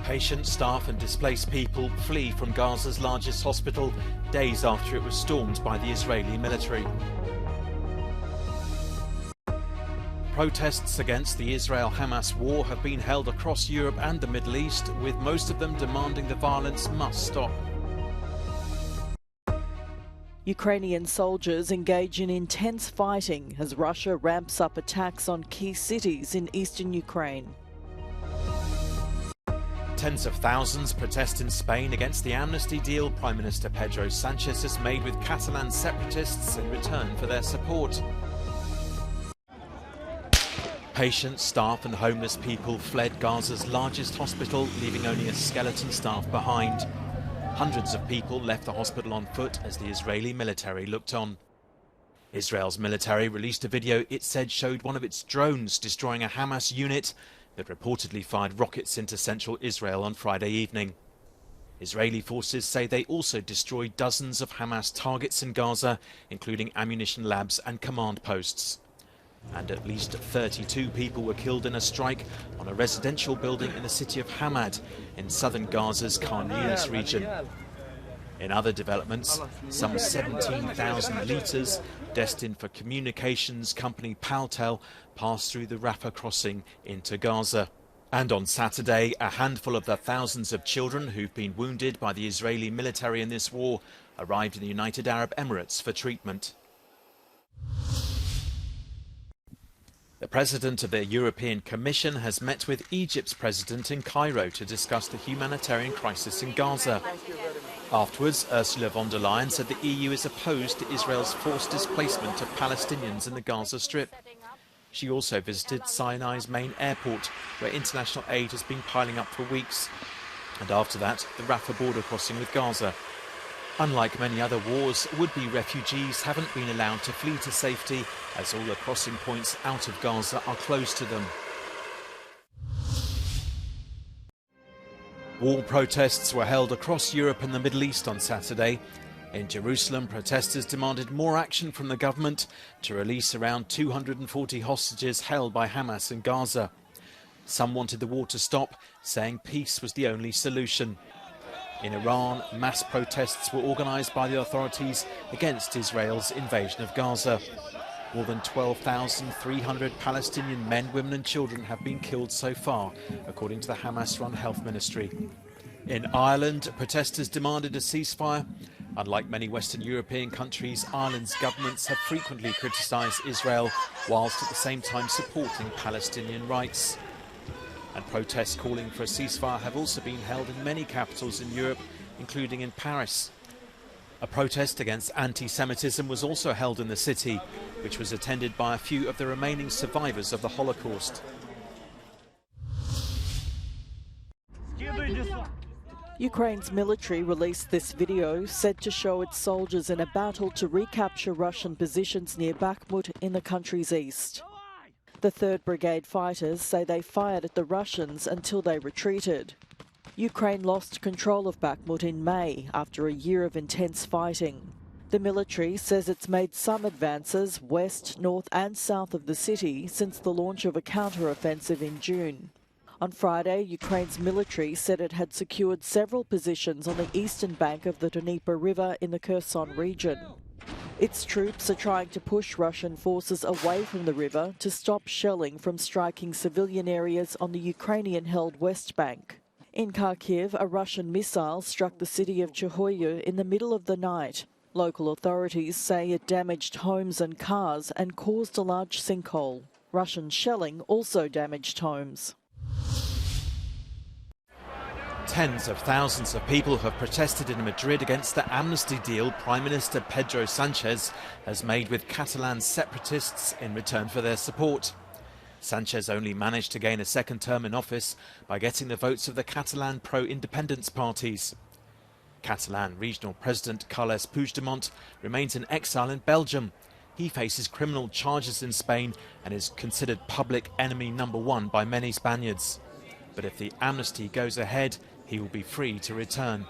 Patients, staff and displaced people flee from Gaza's largest hospital days after it was stormed by the Israeli military. Protests against the Israel-Hamas war have been held across Europe and the Middle East, with most of them demanding the violence must stop. Ukrainian soldiers engage in intense fighting as Russia ramps up attacks on key cities in eastern Ukraine. Tens of thousands protest in Spain against the amnesty deal Prime Minister Pedro Sánchez has made with Catalan separatists in return for their support. Patients, staff and homeless people fled Gaza's largest hospital, leaving only a skeleton staff behind. Hundreds of people left the hospital on foot as the Israeli military looked on. Israel's military released a video it said showed one of its drones destroying a Hamas unit that reportedly fired rockets into central Israel on Friday evening. Israeli forces say they also destroyed dozens of Hamas targets in Gaza, including ammunition labs and command posts. And at least 32 people were killed in a strike on a residential building in the city of Hamad in southern Gaza's Khan Yunis region. In other developments, some 17,000 litres destined for communications company Paltel passed through the Rafah crossing into Gaza. And on Saturday, a handful of the thousands of children who've been wounded by the Israeli military in this war arrived in the United Arab Emirates for treatment. The president of the European Commission has met with Egypt's president in Cairo to discuss the humanitarian crisis in Gaza. Afterwards, Ursula von der Leyen said the EU is opposed to Israel's forced displacement of Palestinians in the Gaza Strip. She also visited Sinai's main airport, where international aid has been piling up for weeks. And after that, the Rafah border crossing with Gaza. Unlike many other wars, would-be refugees haven't been allowed to flee to safety, as all the crossing points out of Gaza are closed to them. War protests were held across Europe and the Middle East on Saturday. In Jerusalem, protesters demanded more action from the government to release around 240 hostages held by Hamas in Gaza. Some wanted the war to stop, saying peace was the only solution. In Iran, mass protests were organised by the authorities against Israel's invasion of Gaza. More than 12,300 Palestinian men, women and children have been killed so far, according to the Hamas-run health ministry. In Ireland, protesters demanded a ceasefire. Unlike many Western European countries, Ireland's governments have frequently criticised Israel, whilst at the same time supporting Palestinian rights. And protests calling for a ceasefire have also been held in many capitals in Europe, including in Paris. A protest against anti-Semitism was also held in the city, which was attended by a few of the remaining survivors of the Holocaust. Ukraine's military released this video said to show its soldiers in a battle to recapture Russian positions near Bakhmut in the country's east. The 3rd Brigade fighters say they fired at the Russians until they retreated. Ukraine lost control of Bakhmut in May after a year of intense fighting. The military says it's made some advances west, north and south of the city since the launch of a counter-offensive in June. On Friday, Ukraine's military said it had secured several positions on the eastern bank of the Dnieper River in the Kherson region. Its troops are trying to push Russian forces away from the river to stop shelling from striking civilian areas on the Ukrainian-held West Bank. In Kharkiv, a Russian missile struck the city of Chuhoyu in the middle of the night. Local authorities say it damaged homes and cars and caused a large sinkhole. Russian shelling also damaged homes. Tens of thousands of people have protested in Madrid against the amnesty deal Prime Minister Pedro Sánchez has made with Catalan separatists in return for their support. Sánchez only managed to gain a second term in office by getting the votes of the Catalan pro-independence parties. Catalan Regional President Carles Puigdemont remains in exile in Belgium. He faces criminal charges in Spain and is considered public enemy number 1 by many Spaniards. But if the amnesty goes ahead, he will be free to return.